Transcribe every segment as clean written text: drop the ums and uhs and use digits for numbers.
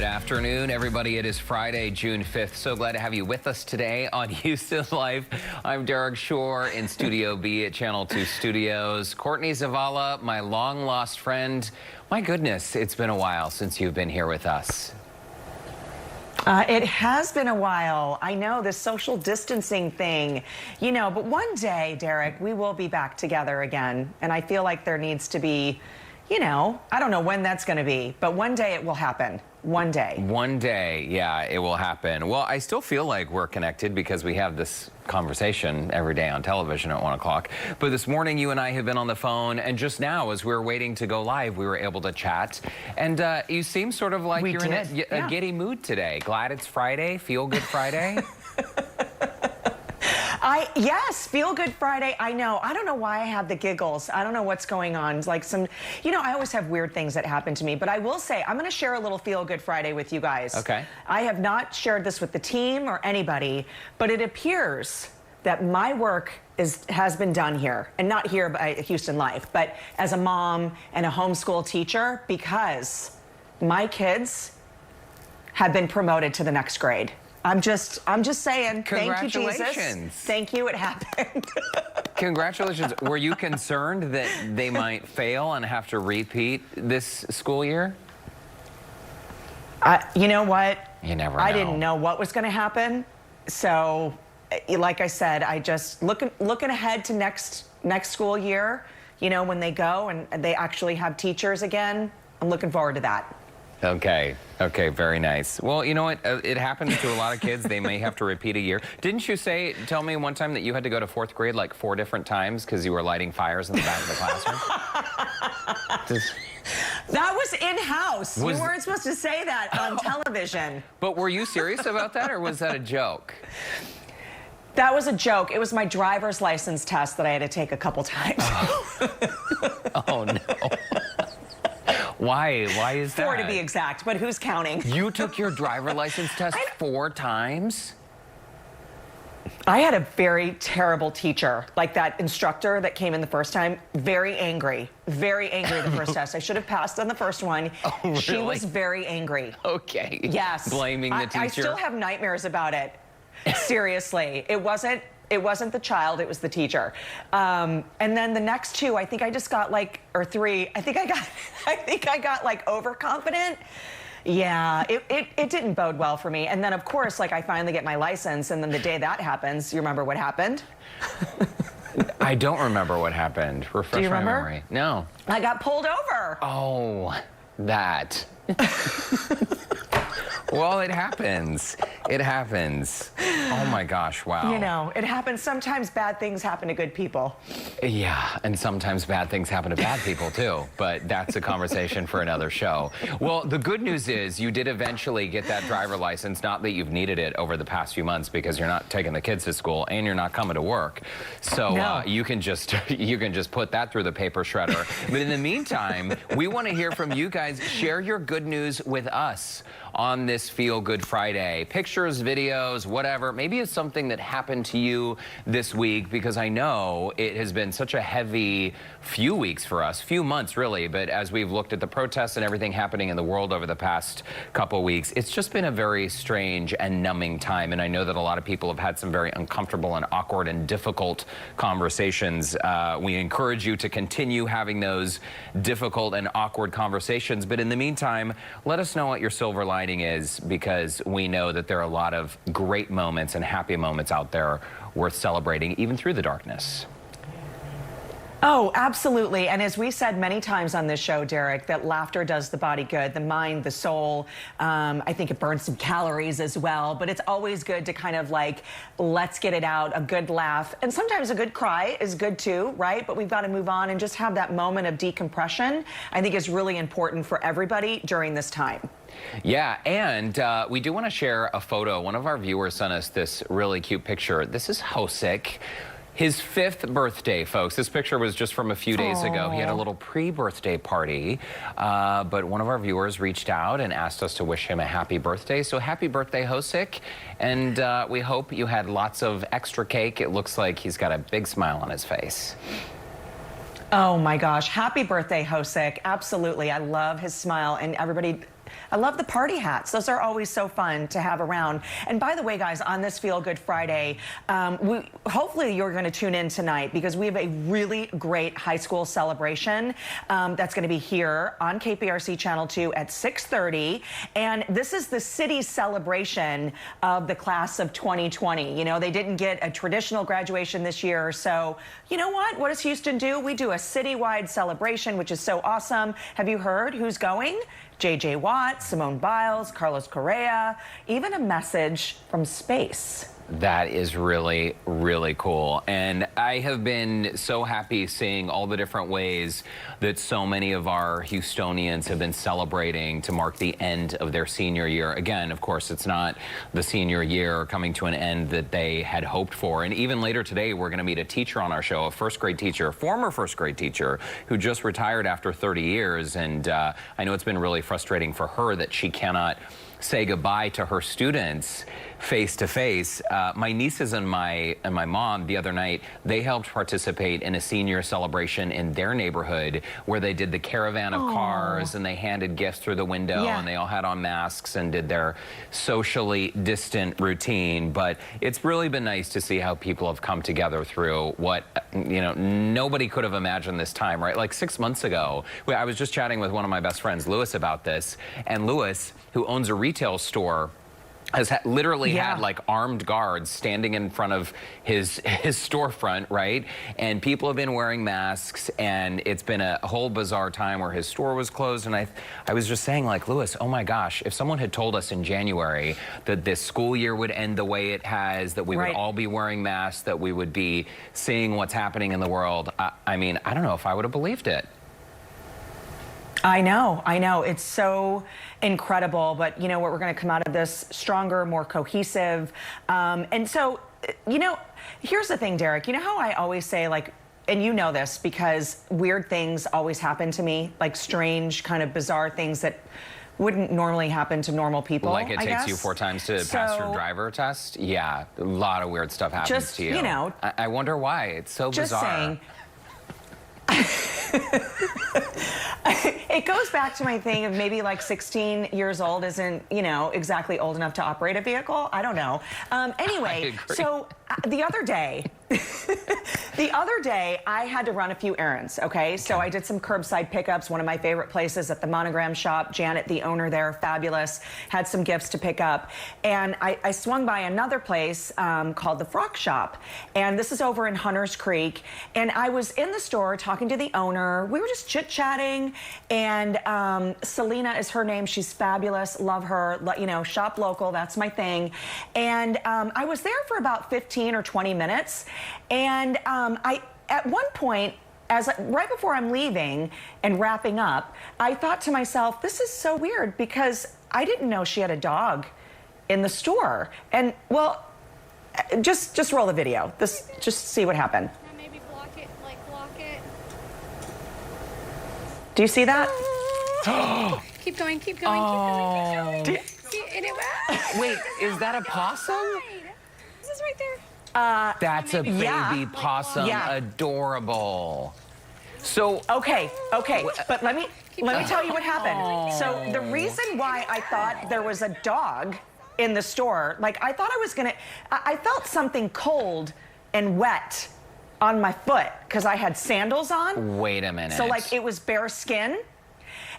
afternoon, everybody. It is Friday, June 5th. So glad to have you with us today on Houston Life. I'm Derek Shore in Studio B at Channel 2 Studios. Courtney Zavala, my long-lost friend. My goodness, it's been a while since you've been here with us. It has been a while. I know, this social distancing thing, you know, but one day, Derek, we will be back together again. And I feel like there needs to be, you know, I don't know when that's going to be, but one day it will happen. One day. One day, yeah, it will happen. Well, I still feel like we're connected because we have this conversation every day on television at 1 o'clock. But this morning, you and I have been on the phone, and just now, as we were waiting to go live, we were able to chat. And you seem sort of like you're in a giddy mood today. Glad it's Friday. Feel good Friday. Yes, Feel Good Friday. I know. I don't know why I have the giggles. I don't know what's going on. It's like some, you know, I always have weird things that happen to me, but I will say I'm going to share a little Feel Good Friday with you guys. Okay. I have not shared this with the team or anybody, but it appears that my work has been done here, and not here by Houston Life, but as a mom and a homeschool teacher, because my kids have been promoted to the next grade. I'm just saying, thank you, Jesus. Thank you, it happened. Congratulations. Were you concerned that they might fail and have to repeat this school year? You know what? You never know. I didn't know what was going to happen. So, like I said, I just looking ahead to next school year, you know, when they go and they actually have teachers again. I'm looking forward to that. Okay, very nice. Well, you know what? It happens to a lot of kids. They may have to repeat a year. Didn't you tell me one time that you had to go to 4th grade like 4 different times because you were lighting fires in the back of the classroom? That was in-house. You weren't supposed to say that on television. But were you serious about that, or was that a joke? That was a joke. It was my driver's license test that I had to take a couple times. Oh, no. Why is that? 4 to be exact, but who's counting? You took your driver license test 4 times? I had a very terrible teacher, like that instructor that came in the first time, very angry the first test. I should have passed on the first one. Oh, really? She was very angry. Okay. Yes. Blaming the teacher? I still have nightmares about it. Seriously. It wasn't the child, it was the teacher. And then the next 2, I think I just got like, or 3, I think I got like overconfident. Yeah, it didn't bode well for me. And then of course, like I finally get my license, and then the day that happens, you remember what happened? I don't remember what happened. Refresh my memory. No. I got pulled over. Oh, that. Well, it happens. It happens. Oh my gosh, wow. You know, it happens. Sometimes bad things happen to good people. Yeah, and sometimes bad things happen to bad people too, but that's a conversation for another show. Well, the good news is you did eventually get that driver license, not that you've needed it over the past few months because you're not taking the kids to school and you're not coming to work. So no. you can just put that through the paper shredder. But in the meantime, we want to hear from you guys. Share your good news with us on this Feel Good Friday. Pictures, videos, whatever. Maybe it's something that happened to you this week, because I know it has been such a heavy few weeks for us, few months really, but as we've looked at the protests and everything happening in the world over the past couple weeks, it's just been a very strange and numbing time. And I know that a lot of people have had some very uncomfortable and awkward and difficult conversations. We encourage you to continue having those difficult and awkward conversations. But in the meantime, let us know what your silver lining is, because we know that there are a lot of great moments and happy moments out there worth celebrating, even through the darkness. Oh, absolutely. And as we said many times on this show, Derek, that laughter does the body good, the mind, the soul. I think it burns some calories as well, but it's always good to kind of like, let's get it out, a good laugh. And sometimes a good cry is good too, right? But we've got to move on and just have that moment of decompression. I think is really important for everybody during this time. Yeah, and we do want to share a photo. One of our viewers sent us this really cute picture. This is HOSEOK. His 5th birthday, folks. This picture was just from a few days ago. He had a little pre-birthday party, but one of our viewers reached out and asked us to wish him a happy birthday. So happy birthday, HOSEOK. And we hope you had lots of extra cake. It looks like he's got a big smile on his face. Oh my gosh, happy birthday, HOSEOK. Absolutely, I love his smile, and everybody, love the party hats. Those are always so fun to have around. And by the way, guys, on this Feel Good Friday, hopefully you're going to tune in tonight because we have a really great high school celebration that's going to be here on KPRC Channel 2 at 6:30. And this is the city's celebration of the class of 2020. You know, they didn't get a traditional graduation this year. So, you know what? What does Houston do? We do a citywide celebration, which is so awesome. Have you heard who's going? J.J. Watt, Simone Biles, Carlos Correa, even a message from space. That is really, really cool. And I have been so happy seeing all the different ways that so many of our Houstonians have been celebrating to mark the end of their senior year. Again, of course, it's not the senior year coming to an end that they had hoped for. And even later today, we're going to meet a teacher on our show, a first grade teacher, a former first grade teacher who just retired after 30 years. And I know it's been really frustrating for her that she cannot say goodbye to her students face to face. My nieces and my mom the other night, they helped participate in a senior celebration in their neighborhood where they did the caravan of cars and they handed gifts through the window and they all had on masks and did their socially distant routine. But it's really been nice to see how people have come together through what, you know, nobody could have imagined this time, right? Like 6 months ago, I was just chatting with one of my best friends, Lewis, about this, and Lewis, who owns a retail store, has literally had like armed guards standing in front of his storefront, right? And people have been wearing masks, and it's been a whole bizarre time where his store was closed. And I was just saying, like, Lewis, oh my gosh, if someone had told us in January that this school year would end the way it has, that we would all be wearing masks, that we would be seeing what's happening in the world, I mean, I don't know if I would have believed it. I know. It's so incredible, but you know what? We're going to come out of this stronger, more cohesive. And so, you know, here's the thing, Derek. You know how I always say, like, and you know this because weird things always happen to me, like strange, kind of bizarre things that wouldn't normally happen to normal people. Like it takes you 4 times to pass your driver test? Yeah, a lot of weird stuff happens to you. You know, I wonder why. It's so bizarre. Saying. It goes back to my thing of maybe like 16 years old isn't, you know, exactly old enough to operate a vehicle. I don't know. Anyway, so the other day, I had to run a few errands, okay? So I did some curbside pickups, one of my favorite places at the Monogram shop. Janet, the owner there, fabulous, had some gifts to pick up. And I swung by another place called the Frock Shop. And this is over in Hunters Creek. And I was in the store talking to the owner. We were just chit-chatting. And Selena is her name. She's fabulous. Love her. You know, shop local. That's my thing. And I was there for about 15 or 20 minutes. And at one point, right before I'm leaving and wrapping up, I thought to myself, this is so weird because I didn't know she had a dog in the store. And well, just roll the video. Just see what happened. Maybe block it, block it. Do you see that? Keep going, keep going, keep going. Wait, is that a possum? This is right there. That's a baby possum. Adorable. So okay, but let me tell you what happened. So the reason why I thought there was a dog in the store, like I thought I felt something cold and wet on my foot because I had sandals on. Wait a minute. So like it was bare skin.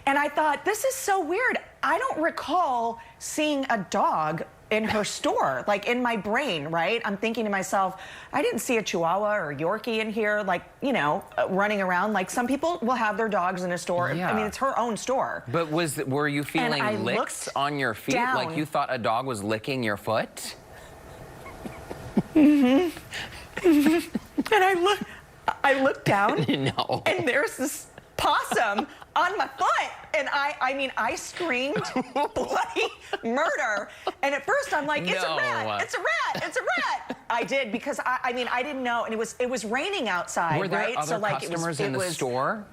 And I thought, this is so weird. I don't recall seeing a dog in her store, like in my brain, right? I'm thinking to myself, I didn't see a Chihuahua or Yorkie in here, like, you know, running around. Like some people will have their dogs in a store. Yeah. I mean, it's her own store. But were you feeling licks on your feet? Down. Like you thought a dog was licking your foot? And I looked down. No. And there's this possum on my foot. And I mean, I screamed bloody murder. And at first I'm like, it's a rat, it's a rat, it's a rat. I did because I mean, I didn't know. And it was raining outside, Were there right? other customers in the store?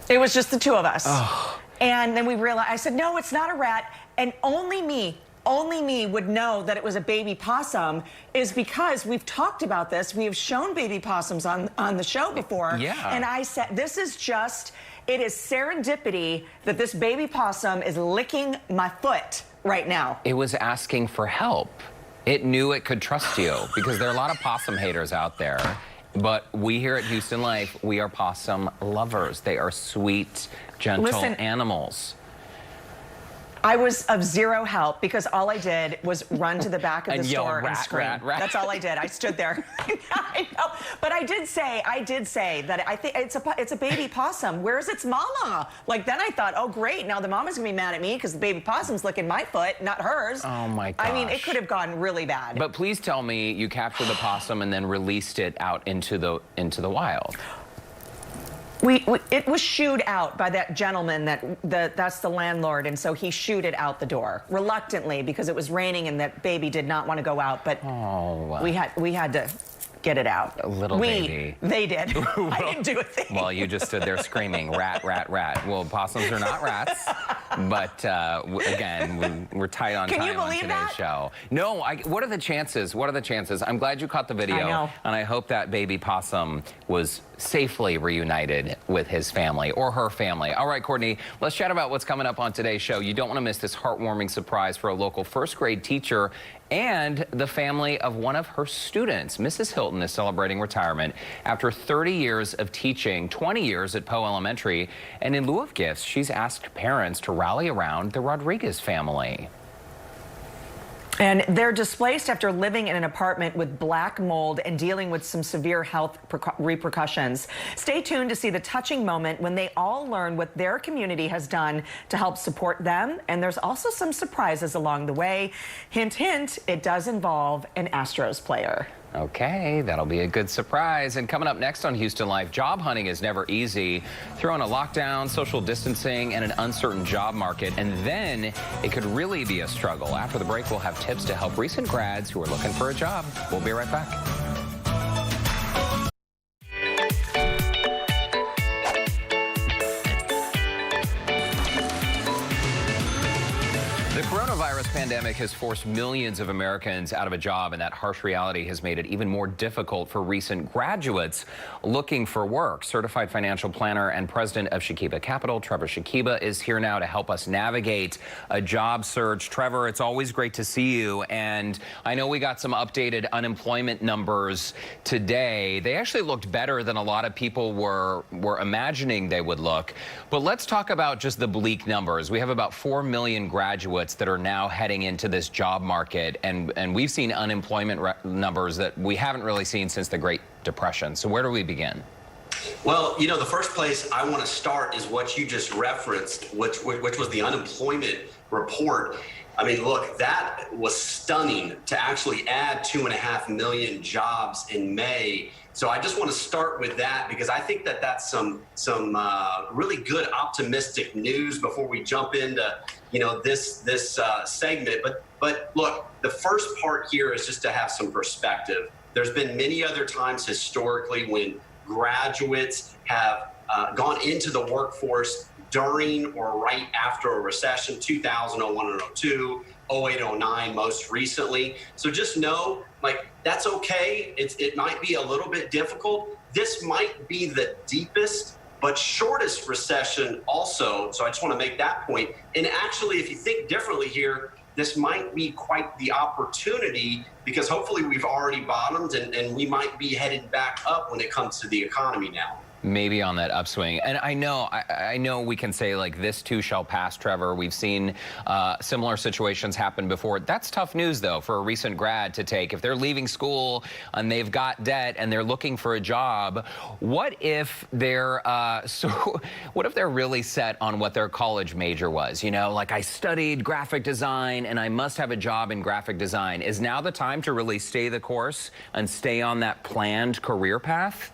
It was just the two of us. Oh. And then we realized, I said, no, it's not a rat. And only me would know that it was a baby possum is because we've talked about this. We have shown baby possums on the show before. Yeah. And I said, this is just it is serendipity that this baby possum is licking my foot right now. It was asking for help. It knew it could trust you because there are a lot of possum haters out there. But we here at Houston Life, we are possum lovers. They are sweet, gentle animals. I was of zero help because all I did was run to the back of the store and scream. Rat, rat. That's all I did. I stood there. I know. But I did say that I think it's a baby possum. Where's its mama? Like, then I thought, oh, great. Now the mama's going to be mad at me because the baby possum's licking my foot, not hers. Oh, my gosh. I mean, it could have gone really bad. But please tell me you captured the possum and then released it out into the wild. It was shooed out by that gentleman that's the landlord, and so he shooed it out the door reluctantly because it was raining and that baby did not want to go out. But we had to get it out. A little baby. They did. I didn't do a thing. Well, you just stood there screaming, rat, rat, rat. Well, possums are not rats, but again, we're tight on time on today's show. No, what are the chances? What are the chances? I'm glad you caught the video, I know. And I hope that baby possum was safely reunited with his family or her family. All right, Courtney, let's chat about what's coming up on today's show. You don't want to miss this heartwarming surprise for a local first grade teacher and the family of one of her students. Mrs. Hilton is celebrating retirement after 30 years of teaching, 20 years at Poe Elementary, and in lieu of gifts, she's asked parents to rally around the Rodriguez family. And they're displaced after living in an apartment with black mold and dealing with some severe health repercussions. Stay tuned to see the touching moment when they all learn what their community has done to help support them. And there's also some surprises along the way. Hint, hint, it does involve an Astros player. Okay, that'll be a good surprise. And coming up next on Houston Life, job hunting is never easy. Throw in a lockdown, social distancing, and an uncertain job market. And then it could really be a struggle. After the break, we'll have tips to help recent grads who are looking for a job. We'll be right back. The coronavirus pandemic has forced millions of Americans out of a job, and that harsh reality has made it even more difficult for recent graduates looking for work. Certified financial planner and president of Shakiba Capital, Trevor Shakiba, is here now to help us navigate a job search. Trevor, it's always great to see you, and I know we got some updated unemployment numbers today. They actually looked better than a lot of people were imagining they would look. But let's talk about just the bleak numbers. We have about 4 million graduates that are now heading into this job market, and we've seen unemployment numbers that we haven't really seen since the Great Depression. So where do we begin? Well, you know, the first place I want to start is what you just referenced, which was the unemployment report. I mean, look, that was stunning to actually add 2.5 million jobs in May. So I just want to start with that because I think that that's some really good optimistic news before we jump into, you know, this segment. But look, the first part here is just to have some perspective. There's been many other times historically when graduates have gone into the workforce during or right after a recession, 2001 and 02, 08, 09 most recently. So just know, like, that's okay. It might be a little bit difficult. This might be the deepest but shortest recession also. So I just want to make that point. And actually, if you think differently here, this might be quite the opportunity because hopefully we've already bottomed and we might be headed back up when it comes to the economy now. Maybe on that upswing. And I know we can say, like, this too shall pass, Trevor. We've seen similar situations happen before. That's tough news, though, for a recent grad to take. If they're leaving school and they've got debt and they're looking for a job, what if they're what if they're really set on what their college major was? You know, like, I studied graphic design and I must have a job in graphic design. Is now the time to really stay the course and stay on that planned career path?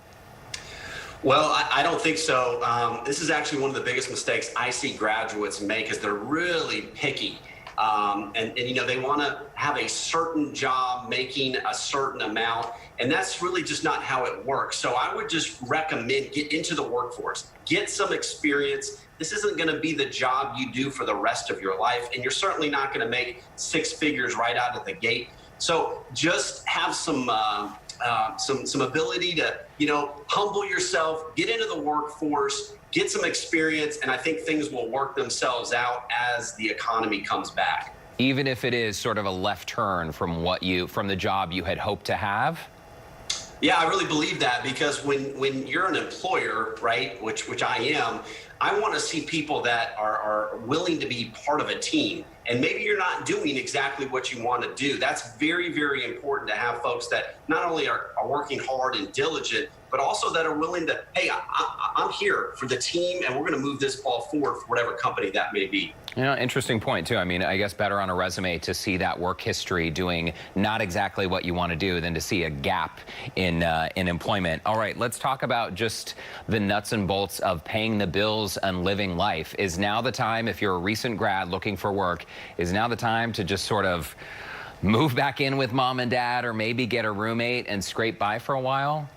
Well, I don't think so. This is actually one of the biggest mistakes I see graduates make is they're really picky. And you know, they want to have a certain job making a certain amount, and that's really just not how it works. So I would just recommend get into the workforce, get some experience. This isn't going to be the job you do for the rest of your life, and you're certainly not going to make 6 figures right out of the gate. So just have some ability to, humble yourself, get into the workforce, get some experience, and I think things will work themselves out as the economy comes back. Even if it is sort of a left turn from the job you had hoped to have? Yeah, I really believe that, because when you're an employer, right, which I am, I want to see people that are willing to be part of a team. And maybe you're not doing exactly what you want to do. That's very, very important to have folks that not only are working hard and diligent, but also that are willing to, hey, I'm here for the team, and we're going to move this ball forward for whatever company that may be. Interesting point, too. I mean, I guess better on a resume to see that work history doing not exactly what you want to do than to see a gap in employment. All right, let's talk about just the nuts and bolts of paying the bills and living life. Is now the time, if you're a recent grad looking for work, is now the time to just sort of move back in with mom and dad, or maybe get a roommate and scrape by for a while?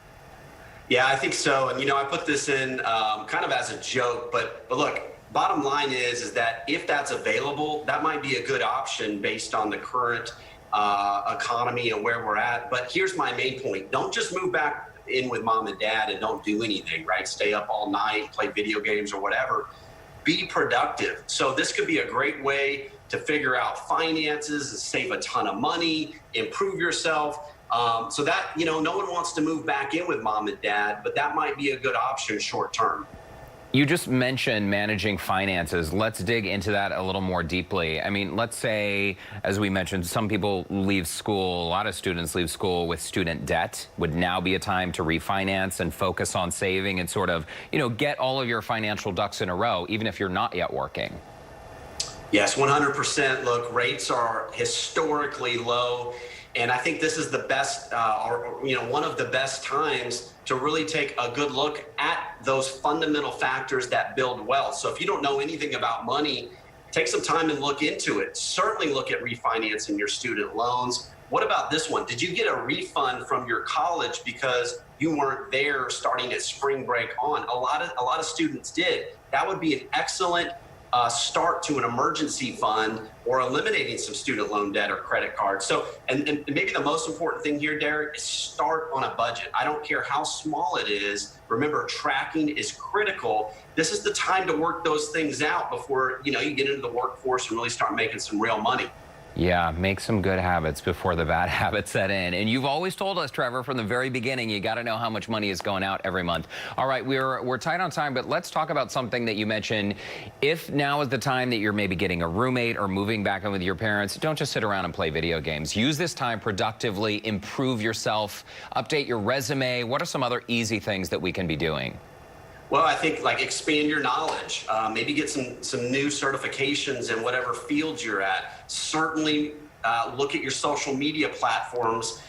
Yeah, I think so. And, I put this in kind of as a joke, but look, bottom line is that if that's available, that might be a good option based on the current economy and where we're at. But here's my main point. Don't just move back in with mom and dad and don't do anything, right? Stay up all night, play video games or whatever. Be productive. So this could be a great way to figure out finances, save a ton of money, improve yourself. So that, no one wants to move back in with mom and dad, but that might be a good option short term. You just mentioned managing finances. Let's dig into that a little more deeply. I mean, let's say, as we mentioned, some people leave school, a lot of students leave school with student debt. Would now be a time to refinance and focus on saving and sort of, get all of your financial ducks in a row, even if you're not yet working? Yes, 100%. Look, rates are historically low. And I think this is the best, one of the best times to really take a good look at those fundamental factors that build wealth. So if you don't know anything about money, take some time and look into it. Certainly look at refinancing your student loans. What about this one? Did you get a refund from your college because you weren't there starting at spring break on? A lot of students did. That would be an excellent start to an emergency fund, or eliminating some student loan debt or credit cards. So, and maybe the most important thing here, Derek, is start on a budget. I don't care how small it is. Remember, tracking is critical. This is the time to work those things out before, you get into the workforce and really start making some real money. Yeah, make some good habits before the bad habits set in. And you've always told us, Trevor, from the very beginning, you got to know how much money is going out every month. All right, we're tight on time, but let's talk about something that you mentioned. If now is the time that you're maybe getting a roommate or moving back in with your parents, don't just sit around and play video games. Use this time productively, improve yourself, update your resume. What are some other easy things that we can be doing? Well, I think expand your knowledge, maybe get some new certifications in whatever field you're at. Certainly look at your social media platforms,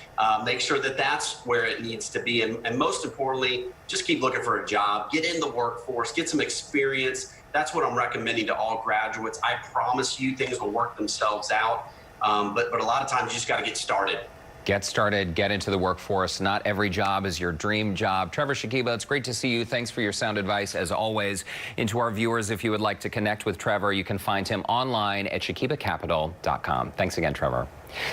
make sure that that's where it needs to be. And most importantly, just keep looking for a job, get in the workforce, get some experience. That's what I'm recommending to all graduates. I promise you things will work themselves out. But a lot of times you just got to get started. Get started, get into the workforce. Not every job is your dream job. Trevor Shakiba, it's great to see you. Thanks for your sound advice, as always. And to our viewers, if you would like to connect with Trevor, you can find him online at shakibacapital.com. Thanks again, Trevor.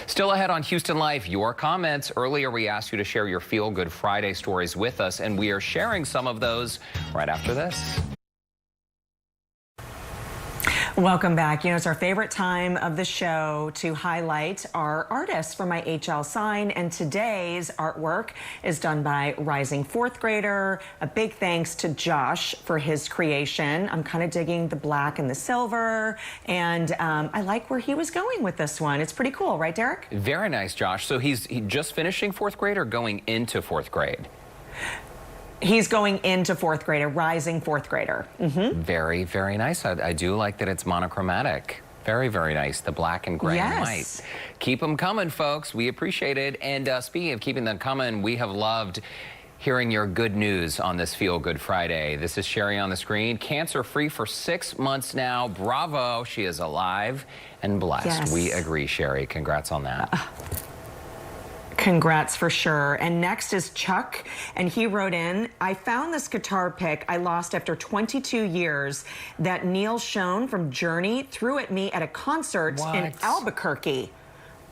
Still ahead on Houston Life, your comments. Earlier, we asked you to share your Feel Good Friday stories with us, and we are sharing some of those right after this. Welcome back. It's our favorite time of the show to highlight our artists for my HL sign, and today's artwork is done by rising fourth grader. A big thanks to Josh for his creation. I'm kind of digging the black and the silver, and I like where he was going with this one. It's pretty cool, right, Derek? Very nice, Josh. So he's just finishing fourth grade or going into fourth grade? He's going into fourth grade, a rising fourth grader. Mm-hmm. Very, very nice. I do like that it's monochromatic. Very, very nice. The black and gray and white. Keep them coming, folks. We appreciate it. And speaking of keeping them coming, we have loved hearing your good news on this Feel Good Friday. This is Sherry on the screen. Cancer-free for 6 months now. Bravo. She is alive and blessed. Yes. We agree, Sherry. Congrats on that. Congrats for sure. And next is Chuck, and he wrote in, I found this guitar pick I lost after 22 years that Neil Schon from Journey threw at me at a concert in Albuquerque.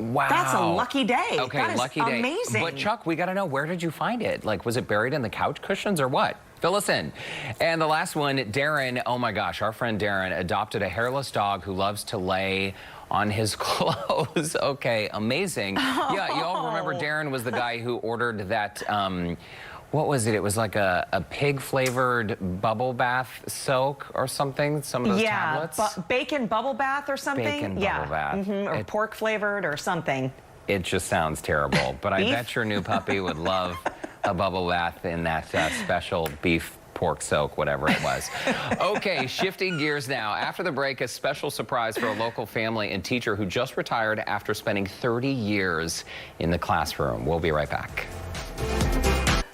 Wow. That's a lucky day. Okay, that is lucky day. Amazing. But Chuck, we got to know, where did you find it? Like, was it buried in the couch cushions or what? Fill us in. And the last one, Darren, oh my gosh, our friend Darren adopted a hairless dog who loves to lay on his clothes. Okay, amazing. Yeah, you all remember Darren was the guy who ordered that, what was it? It was like a pig-flavored bubble bath soak or something, some of those tablets. Yeah, bacon bubble bath or something. Bacon bubble bath. Or pork-flavored or something. It just sounds terrible, but I bet your new puppy would love a bubble bath in that special beef pork soak, whatever it was. Okay, shifting gears now. After the break, a special surprise for a local family and teacher who just retired after spending 30 years in the classroom. We'll be right back.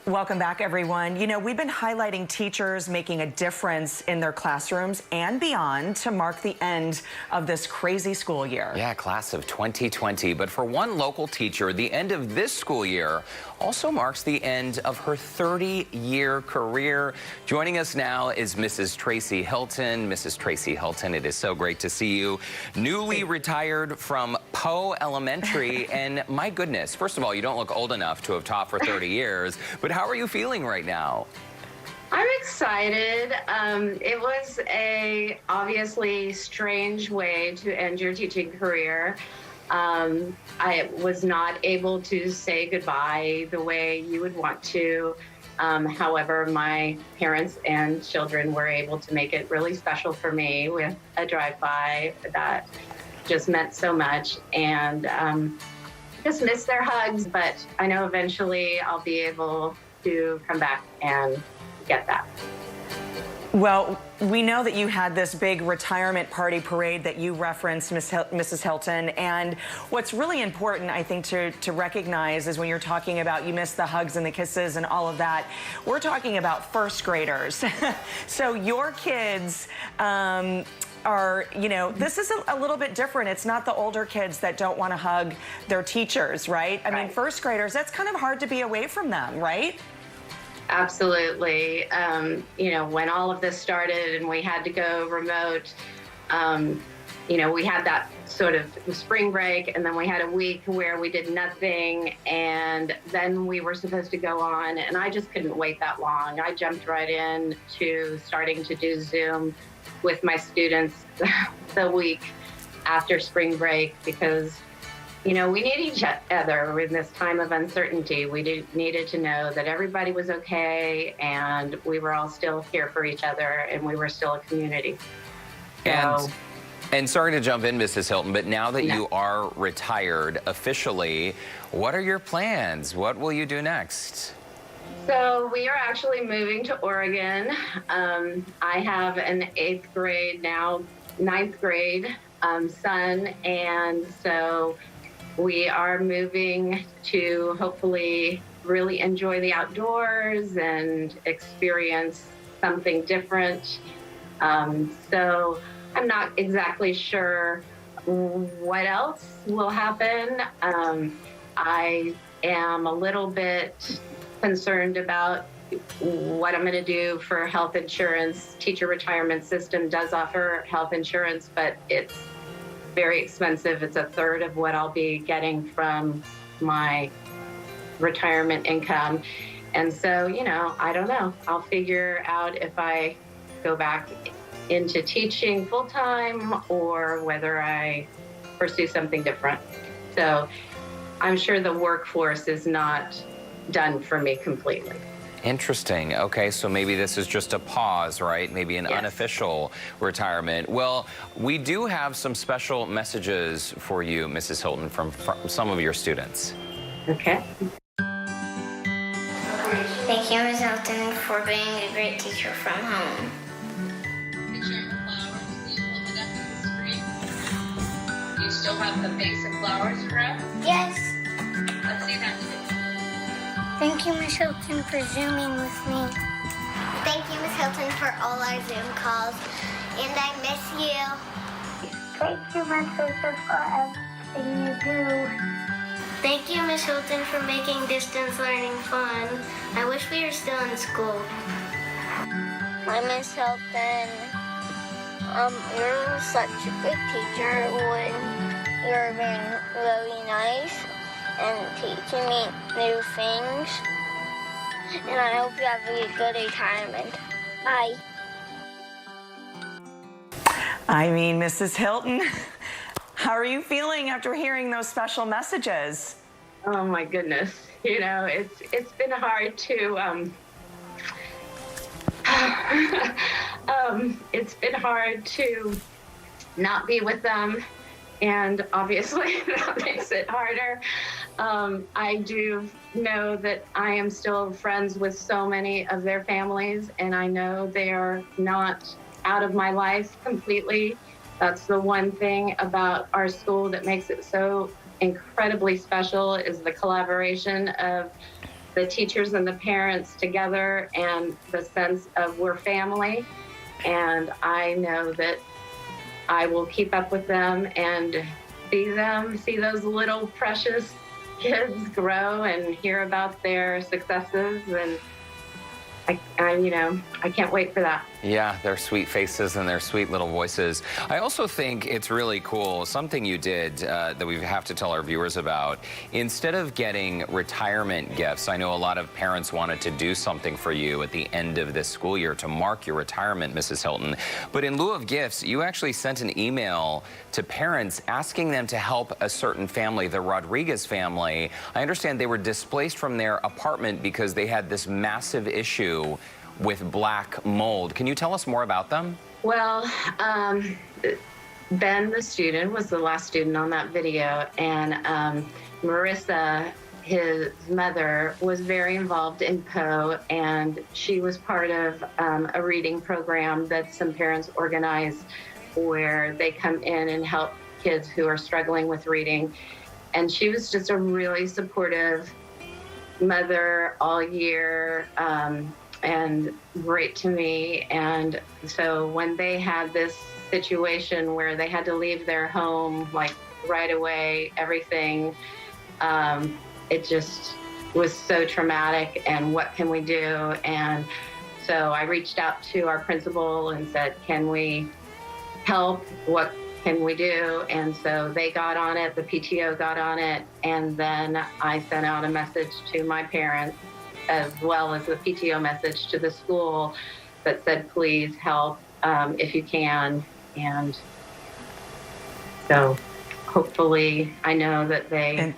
Welcome back, everyone. You know, we've been highlighting teachers making a difference in their classrooms and beyond to mark the end of this crazy school year. Yeah, class of 2020. But for one local teacher, the end of this school year also marks the end of her 30-year career. Joining us now is Mrs. Tracy Hilton. Mrs. Tracy Hilton, it is so great to see you. Newly retired from Poe Elementary. And my goodness, first of all, you don't look old enough to have taught for 30 years. But how are you feeling right now? I'm excited. It was a obviously strange way to end your teaching career. I was not able to say goodbye the way you would want to. However, my parents and children were able to make it really special for me with a drive-by that just meant so much. And just miss their hugs, but I know eventually I'll be able to come back and get that. Well, we know that you had this big retirement party parade that you referenced, Mrs. Hilton, and what's really important, I think, to recognize is when you're talking about you miss the hugs and the kisses and all of that, we're talking about first graders. So your kids are, you know, this is a little bit different. It's not the older kids that don't want to hug their teachers, right? I mean, first graders, that's kind of hard to be away from them, right? Absolutely. You know, when all of this started and we had to go remote, you know, we had that sort of spring break, and then we had a week where we did nothing, and then we were supposed to go on, and I just couldn't wait that long. I jumped right in to starting to do Zoom with my students the week after spring break because, you know, we need each other in this time of uncertainty. We needed to know that everybody was okay and we were all still here for each other and we were still a community. And sorry to jump in, Mrs. Hilton, but now that you are retired officially, what are your plans? What will you do next? So we are actually moving to Oregon. I have an 8th grade, now 9th grade son, and so we are moving to hopefully really enjoy the outdoors and experience something different. So I'm not exactly sure what else will happen. I am a little bit concerned about what I'm going to do for health insurance. Teacher retirement system does offer health insurance, but it's very expensive. It's a third of what I'll be getting from my retirement income. And so, you know, I don't know. I'll figure out if I go back into teaching full-time or whether I pursue something different. So I'm sure the workforce is not done for me completely. Interesting. Okay, so maybe this is just a pause, right? Maybe an unofficial retirement. Well, we do have some special messages for you, Mrs. Hilton, from some of your students. Okay. Thank you, Ms. Hilton, for being a great teacher from home. Do you still have the basic flowers for us? Yes. Let's see that. Thank you, Ms. Hilton, for Zooming with me. Thank you, Ms. Hilton, for all our Zoom calls. And I miss you. Thank you, Ms. Hilton, for everything you do. Thank you, Ms. Hilton, for making distance learning fun. I wish we were still in school. Hi, Ms. Hilton. You're such a good teacher. When You're being really nice and teaching me new things. And I hope you have a good retirement. Bye. I mean, Mrs. Hilton, how are you feeling after hearing those special messages? Oh my goodness. You know, it's been hard to it's been hard to not be with them, and obviously that makes it harder. I do know that I am still friends with so many of their families, and I know they are not out of my life completely. That's the one thing about our school that makes it so incredibly special, is the collaboration of the teachers and the parents together, and the sense of we're family. And I know that I will keep up with them and see those little precious kids grow and hear about their successes, and I can't wait for that. Yeah, their sweet faces and their sweet little voices. I also think it's really cool, something you did that we have to tell our viewers about. Instead of getting retirement gifts, I know a lot of parents wanted to do something for you at the end of this school year to mark your retirement, Mrs. Hilton. But in lieu of gifts, you actually sent an email to parents asking them to help a certain family, the Rodriguez family. I understand they were displaced from their apartment because they had this massive issue with black mold. Can you tell us more about them? Well, Ben, the student, was the last student on that video, and Marissa, his mother, was very involved in PO, and she was part of a reading program that some parents organize where they come in and help kids who are struggling with reading. And she was just a really supportive mother all year, and great to me. And so when they had this situation where they had to leave their home, like right away, everything, it just was so traumatic. And what can we do? And so I reached out to our principal and said, can we help? What can we do? And so they got on it, the PTO got on it, and then I sent out a message to my parents, as well as the PTO message to the school that said, please help if you can. And so hopefully, I know that they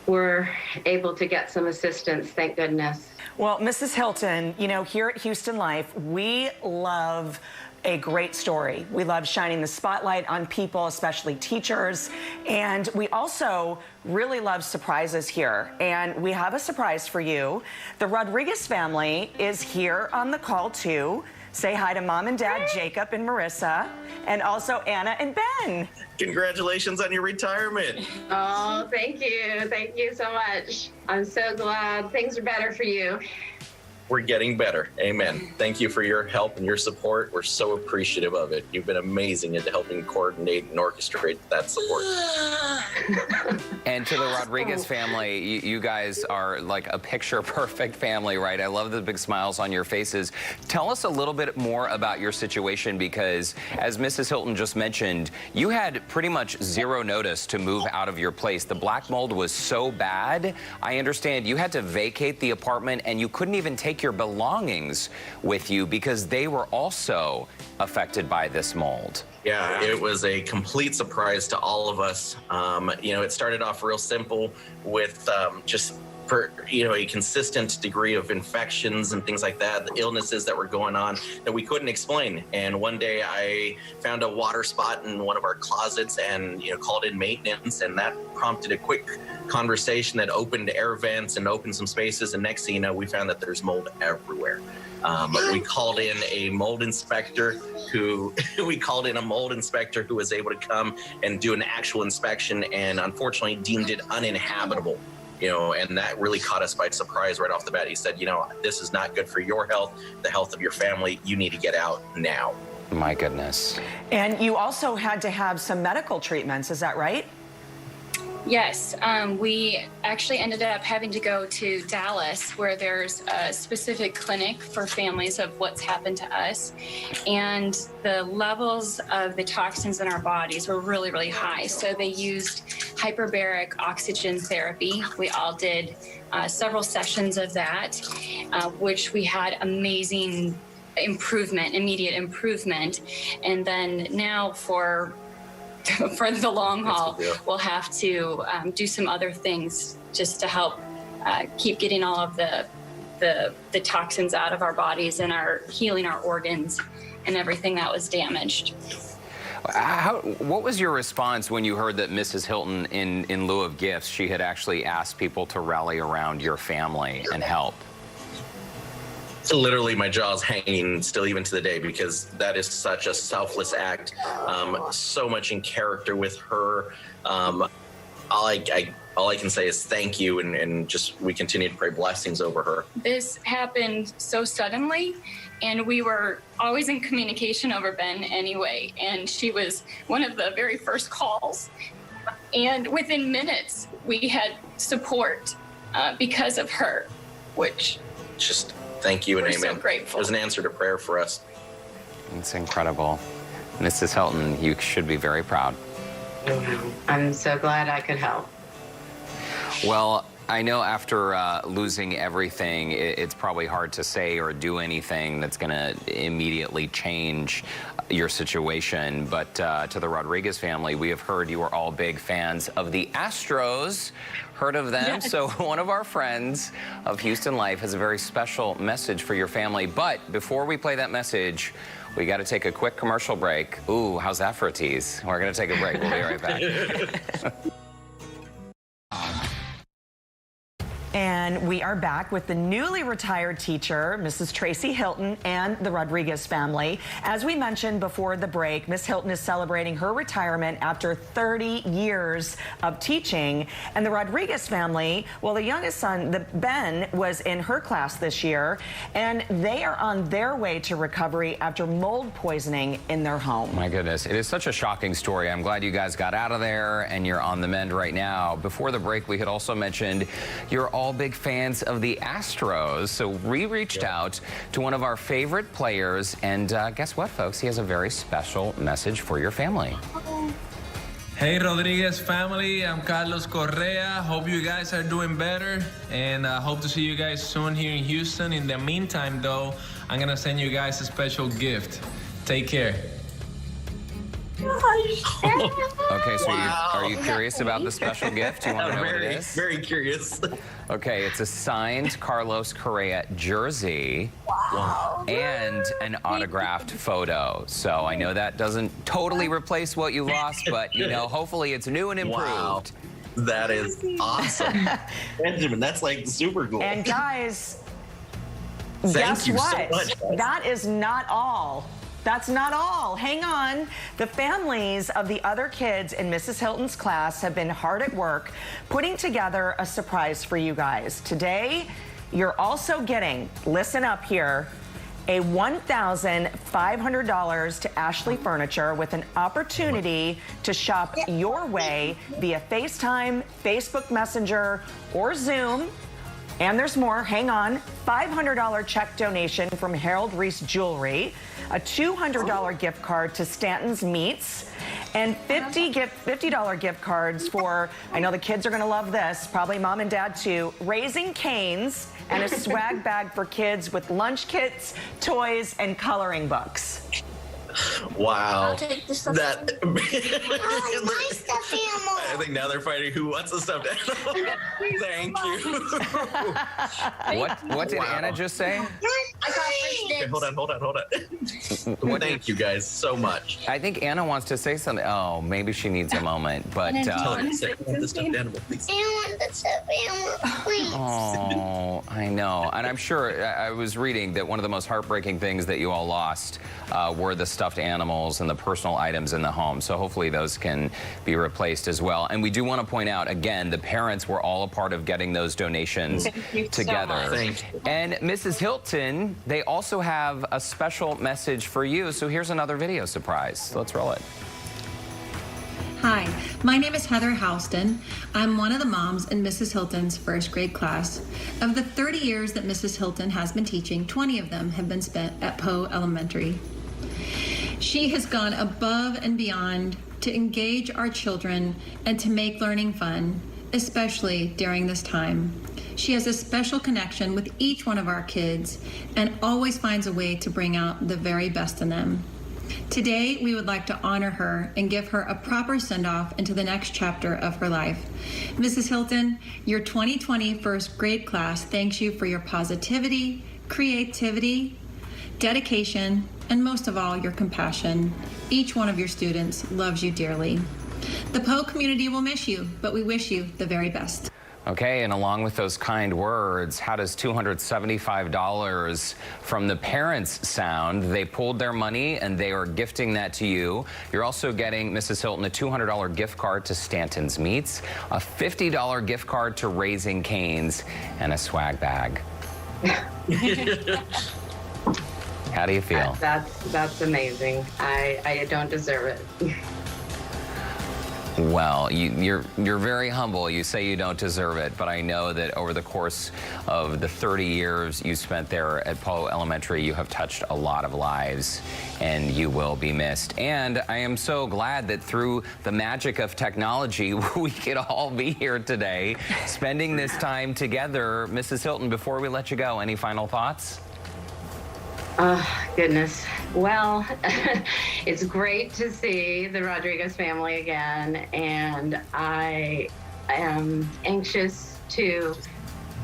were able to get some assistance, thank goodness. Well, Mrs. Hilton, you know, here at Houston Life, we love a great story. We love shining the spotlight on people, especially teachers. And we also really love surprises here. And we have a surprise for you. The Rodriguez family is here on the call too. Say hi to Mom and Dad, Jacob and Marissa, and also Anna and Ben. Congratulations on your retirement. Oh, thank you. Thank you so much. I'm so glad things are better for you. We're getting better. Amen. Thank you for your help and your support. We're so appreciative of it. You've been amazing into helping coordinate and orchestrate that support. And to the Rodriguez family, you guys are like a picture-perfect family, right? I love the big smiles on your faces. Tell us a little bit more about your situation, because as Mrs. Hilton just mentioned, you had pretty much zero notice to move out of your place. The black mold was so bad. I understand you had to vacate the apartment, and you couldn't even take your belongings with you because they were also affected by this mold. Yeah, it was a complete surprise to all of us. You know, it started off real simple with just a consistent degree of infections and things like that, the illnesses that were going on that we couldn't explain. And one day I found a water spot in one of our closets and, called in maintenance, and that prompted a quick conversation that opened air vents and opened some spaces. And next thing you know, we found that there's mold everywhere. We called in a mold inspector who was able to come and do an actual inspection, and unfortunately deemed it uninhabitable. And that really caught us by surprise right off the bat. He said, this is not good for your health, the health of your family. You need to get out now. My goodness. And you also had to have some medical treatments, is that right? Yes, we actually ended up having to go to Dallas, where there's a specific clinic for families of what's happened to us. And the levels of the toxins in our bodies were really, really high. So they used hyperbaric oxygen therapy. We all did several sessions of that, which we had amazing improvement, immediate improvement. And then now for the long haul, we'll have to do some other things just to help keep getting all of the toxins out of our bodies and healing our organs and everything that was damaged. What was your response when you heard that Mrs. Hilton, in lieu of gifts, she had actually asked people to rally around your family and help? Literally, my jaw's hanging still even to the day, because that is such a selfless act, so much in character with her. All I can say is thank you, and just we continue to pray blessings over her. This happened so suddenly, and we were always in communication over Ben anyway, and she was one of the very first calls. And within minutes, we had support because of her, which just thank you and we're amen. So grateful. It was an answer to prayer for us. It's incredible. Mrs. Hilton, you should be very proud. I'm so glad I could help. Well, I know after losing everything, it's probably hard to say or do anything that's going to immediately change your situation. But to the Rodriguez family, we have heard you are all big fans of the Astros. Heard of them? Yes. So one of our friends of Houston Life has a very special message for your family. But before we play that message, we got to take a quick commercial break. Ooh, how's that for a tease? We're going to take a break. We'll be right back. And we are back with the newly retired teacher, Mrs. Tracy Hilton, and the Rodriguez family. As we mentioned before the break, Miss Hilton is celebrating her retirement after 30 years of teaching. And the Rodriguez family, well, the youngest son, Ben, was in her class this year, and they are on their way to recovery after mold poisoning in their home. My goodness, it is such a shocking story. I'm glad you guys got out of there and you're on the mend right now. Before the break, we had also mentioned you're all big fans of the Astros, so we reached out to one of our favorite players, and guess what, folks? He has a very special message for your family. Hey, Rodriguez family, I'm Carlos Correa. Hope you guys are doing better, and hope to see you guys soon here in Houston. In the meantime, though, I'm gonna send you guys a special gift. Take care. Okay, so are you curious about the special gift? You want to know what it is? Very curious. Okay, it's a signed Carlos Correa jersey. Wow. And an autographed photo. So I know that doesn't totally replace what you lost, but you know, hopefully it's new and improved. Wow. That is awesome. Benjamin, that's like super cool. And guys, Thank you what? so much, guys. That is not all. That's not all. Hang on. The families of the other kids in Mrs. Hilton's class have been hard at work putting together a surprise for you guys. Today, you're also getting, listen up here, a $1,500 to Ashley Furniture with an opportunity to shop your way via FaceTime, Facebook Messenger, or Zoom. And there's more. Hang on. $500 check donation from Harold Reese Jewelry, a $200 gift card to Stanton's Meats, and $50 gift cards for, I know the kids are going to love this, probably mom and dad too, Raising Cane's, and a swag bag for kids with lunch kits, toys, and coloring books. Wow. I'll take the stuffed That. my stuffed animal. I think now they're fighting who wants a stuffed animal. Thank you. What did Anna just say? I got first Okay, dibs. hold on. Thank you guys so much. I think Anna wants to say something. Oh, maybe she needs a moment, but Tell her to say, I want the stuffed animal, please. I don't want the stuffed animal, please. oh, I know. And I'm sure I was reading that one of the most heartbreaking things that you all lost were the stuffed animals and the personal items in the home. So hopefully those can be replaced as well. And we do want to point out, again, the parents were all a part of getting those donations together. So Thank you. And Mrs. Hilton, they also have a special message for you. So here's another video surprise. Let's roll it. Hi, my name is Heather Houston. I'm one of the moms in Mrs. Hilton's first grade class. Of the 30 years that Mrs. Hilton has been teaching, 20 of them have been spent at Poe Elementary. She has gone above and beyond to engage our children and to make learning fun, especially during this time. She has a special connection with each one of our kids and always finds a way to bring out the very best in them. Today, we would like to honor her and give her a proper send-off into the next chapter of her life. Mrs. Hilton, your 2020 first grade class thanks you for your positivity, creativity, dedication, and most of all, your compassion. Each one of your students loves you dearly. The Poe community will miss you, but we wish you the very best. Okay, and along with those kind words, how does $275 from the parents sound? They pulled their money and they are gifting that to you. You're also getting, Mrs. Hilton, a $200 gift card to Stanton's Meats, a $50 gift card to Raising Cane's, and a swag bag. How do you feel? That's amazing. I don't deserve it. Well, you're very humble. You say you don't deserve it, but I know that over the course of the 30 years you spent there at Poe Elementary, you have touched a lot of lives, and you will be missed. And I am so glad that through the magic of technology, we could all be here today, spending this time together. Mrs. Hilton, before we let you go, any final thoughts? Oh, goodness. Well, it's great to see the Rodriguez family again, and I am anxious to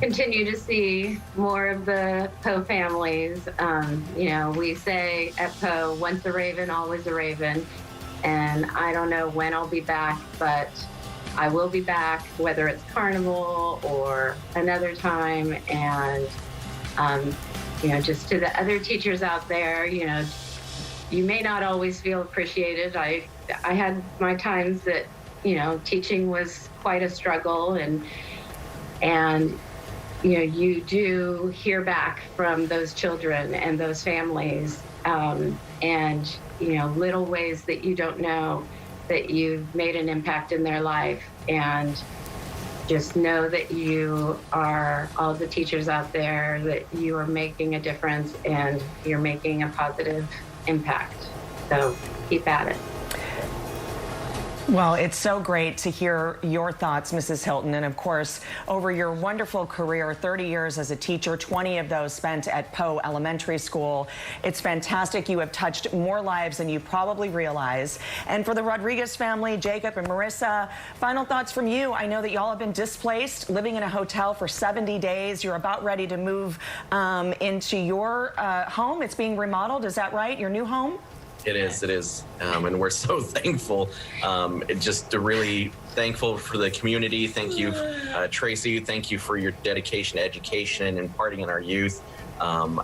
continue to see more of the Poe families. You know, we say at Poe, once a Raven, always a Raven, and I don't know when I'll be back, but I will be back, whether it's Carnival or another time, and you know, just to the other teachers out there, you know, you may not always feel appreciated. I had my times that, you know, teaching was quite a struggle, and you know, you do hear back from those children and those families, and you know, little ways that you don't know that you've made an impact in their life. And just know that you are, all the teachers out there, that you are making a difference and you're making a positive impact. So keep at it. Well, it's so great to hear your thoughts, Mrs. Hilton. And of course, over your wonderful career, 30 years as a teacher, 20 of those spent at Poe Elementary School. It's fantastic. You have touched more lives than you probably realize. And for the Rodriguez family, Jacob and Marissa, final thoughts from you. I know that y'all have been displaced, living in a hotel for 70 days. You're about ready to move into your home. It's being remodeled. Is that right? Your new home? It is. And we're so thankful. Just really thankful for the community. Thank you, Tracy. Thank you for your dedication to education and imparting in our youth. I'm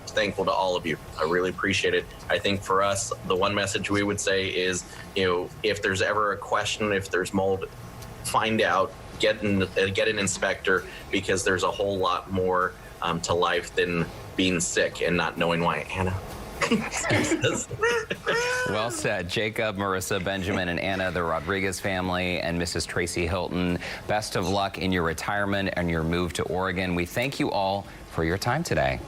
thankful to all of you. I really appreciate it. I think for us, the one message we would say is, you know, if there's ever a question, if there's mold, find out, get an inspector, because there's a whole lot more to life than being sick and not knowing why. Anna. Well said. Jacob, Marissa, Benjamin, and Anna, the Rodriguez family, and Mrs. Tracy Hilton, best of luck in your retirement and your move to Oregon. We thank you all for your time today.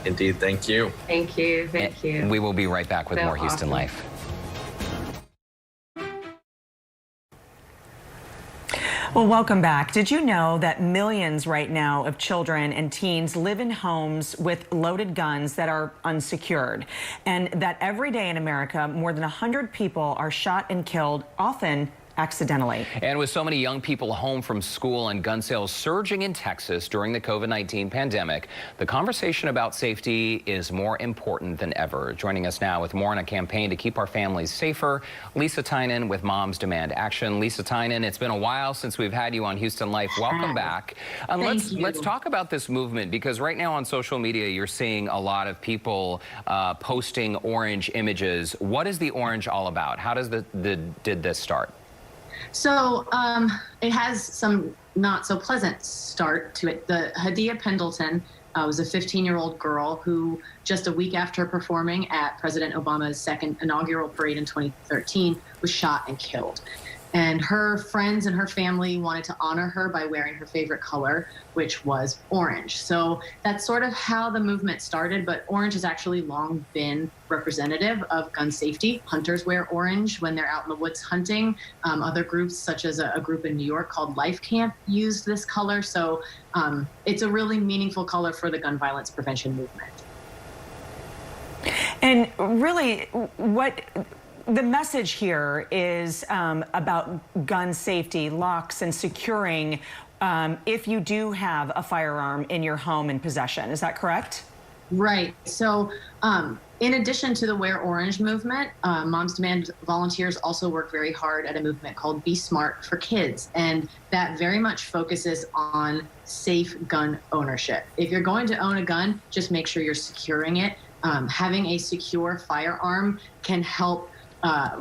Indeed, thank you. Thank you. Thank you. We will be right back with more Houston Life. Well, welcome back. Did you know that millions right now of children and teens live in homes with loaded guns that are unsecured, and that every day in America, more than 100 people are shot and killed, often accidentally? And with so many young people home from school and gun sales surging in Texas during the COVID-19 pandemic, the conversation about safety is more important than ever. Joining us now with more on a campaign to keep our families safer, Lisa TYNAN with Moms Demand Action. Lisa TYNAN, it's been a while since we've had you on Houston Life. Welcome back. Let's talk about this movement, because right now on social media you're seeing a lot of people posting orange images. What is the orange all about? How does did this start? So it has some not so pleasant start to it. The Hadia Pendleton was a 15-year-old girl who just a week after performing at President Obama's second inaugural parade in 2013 was shot and killed. And her friends and her family wanted to honor her by wearing her favorite color, which was orange. So that's sort of how the movement started, but orange has actually long been representative of gun safety. Hunters wear orange when they're out in the woods hunting. Other groups, such as a group in New York called Life Camp, use this color. So it's a really meaningful color for the gun violence prevention movement. And really, what the message here is about gun safety, locks, and securing if you do have a firearm in your home in possession. Is that correct? Right. So in addition to the Wear Orange movement, Moms Demand volunteers also work very hard at a movement called Be Smart for Kids. And that very much focuses on safe gun ownership. If you're going to own a gun, just make sure you're securing it. Having a secure firearm can help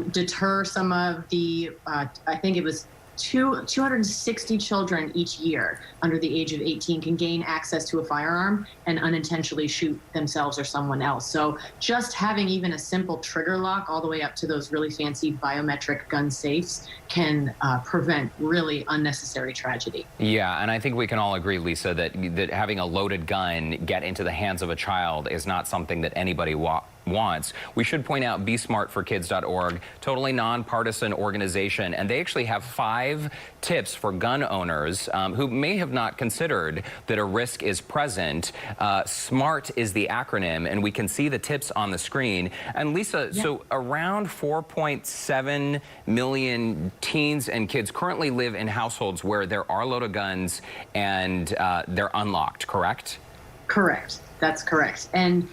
deter some of the, I think it was 260 children each year under the age of 18 can gain access to a firearm and unintentionally shoot themselves or someone else. So just having even a simple trigger lock all the way up to those really fancy biometric gun safes can prevent really unnecessary tragedy. Yeah, and I think we can all agree, Lisa, that having a loaded gun get into the hands of a child is not something that anybody wants. We should point out besmartforkids.org, totally nonpartisan organization, and they actually have 5 tips for gun owners who may have not considered that a risk is present. SMART is the acronym, and we can see the tips on the screen. And Lisa, so around 4.7 million teens and kids currently live in households where there are loaded guns and they're unlocked, correct? Correct. That's correct. And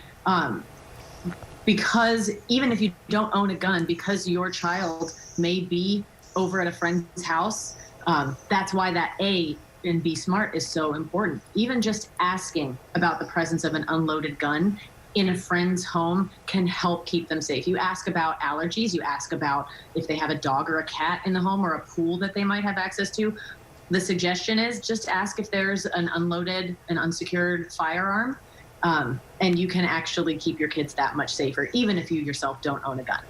because even if you don't own a gun, because your child may be over at a friend's house, that's why that A in Be Smart is so important. Even just asking about the presence of an unloaded gun in a friend's home can help keep them safe. You ask about allergies, you ask about if they have a dog or a cat in the home or a pool that they might have access to. The suggestion is just ask if there's an unloaded and unsecured firearm. And you can actually keep your kids that much safer, even if you yourself don't own a gun.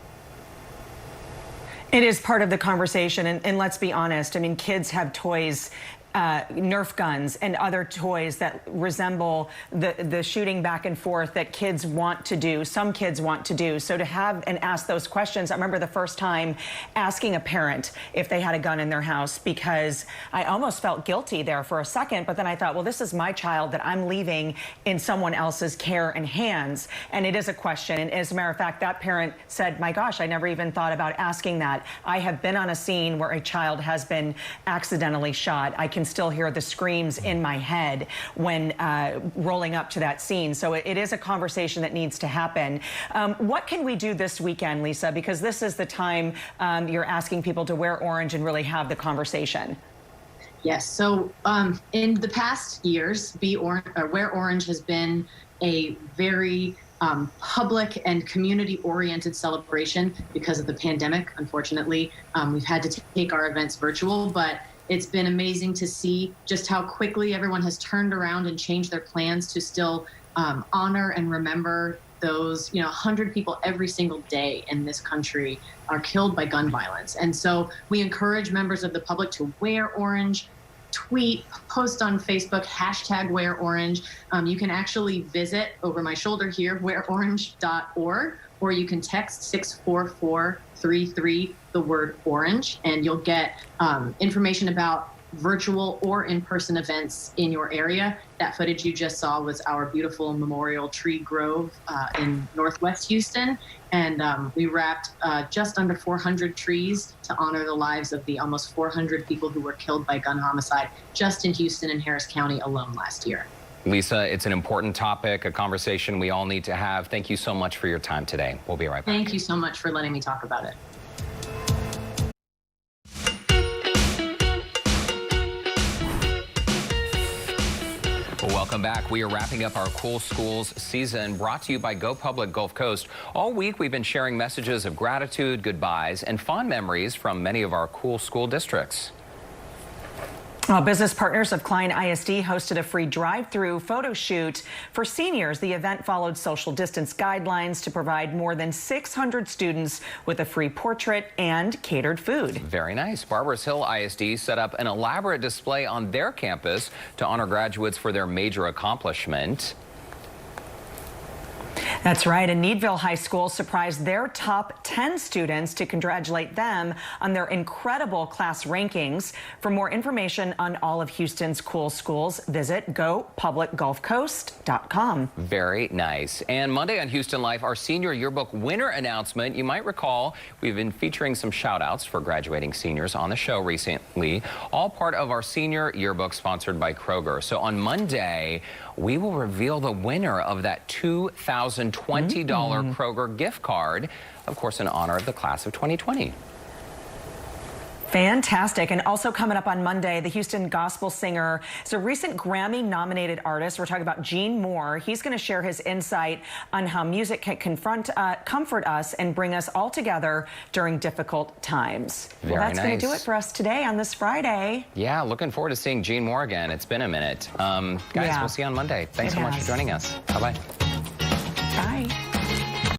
It is part of the conversation, and let's be honest, I mean, kids have toys, Nerf guns and other toys that resemble the shooting back and forth that kids want to do, some kids want to do. So to have and ask those questions, I remember the first time asking a parent if they had a gun in their house, because I almost felt guilty there for a second, but then I thought, well, this is my child that I'm leaving in someone else's care and hands. And it is a question. And as a matter of fact, that parent said, my gosh, I never even thought about asking that. I have been on a scene where a child has been accidentally shot. I can still hear the screams in my head when rolling up to that scene. So it is a conversation that needs to happen. What can we do this weekend, Lisa? Because this is the time you're asking people to wear orange and really have the conversation. Yes. So in the past years, Wear Orange has been a very public and community-oriented celebration. Because of the pandemic, unfortunately, we've had to take our events virtual, but it's been amazing to see just how quickly everyone has turned around and changed their plans to still honor and remember those, 100 people every single day in this country are killed by gun violence. And so we encourage members of the public to wear orange, tweet, post on Facebook, #WearOrange. You can actually visit over my shoulder here, wearorange.org, or you can text 64433, the word orange, and you'll get information about virtual or in-person events in your area. That footage you just saw was our beautiful memorial tree grove in Northwest Houston. And we wrapped just under 400 trees to honor the lives of the almost 400 people who were killed by gun homicide just in Houston and Harris County alone last year. Lisa, it's an important topic, a conversation we all need to have. Thank you so much for your time today. We'll be right back. Thank you so much for letting me talk about it. Welcome back. We are wrapping up our Cool Schools season, brought to you by Go Public Gulf Coast. All week, we've been sharing messages of gratitude, goodbyes, and fond memories from many of our cool school districts. Well, business partners of Klein ISD hosted a free drive-through photo shoot for seniors. The event followed social distance guidelines to provide more than 600 students with a free portrait and catered food. Very nice. Barbers Hill ISD set up an elaborate display on their campus to honor graduates for their major accomplishment. That's right. And Needville High School surprised their top 10 students to congratulate them on their incredible class rankings. For more information on all of Houston's cool schools, visit gopublicgulfcoast.com. Very nice. And Monday on Houston Life, our senior yearbook winner announcement. You might recall we've been featuring some shout outs for graduating seniors on the show recently, all part of our senior yearbook sponsored by Kroger. So on Monday, we will reveal the winner of that $2,020 Kroger gift card, of course, in honor of the class of 2020. Fantastic. And also coming up on Monday, the Houston gospel singer is a recent Grammy-nominated artist. We're talking about Gene Moore. He's going to share his insight on how music can comfort us and bring us all together during difficult times. Very well, that's nice. going to do it for us today on this Friday. Yeah, looking forward to seeing Gene Moore again. It's been a minute. Guys, we'll see you on Monday. Thanks so much for joining us. Bye-bye. Bye.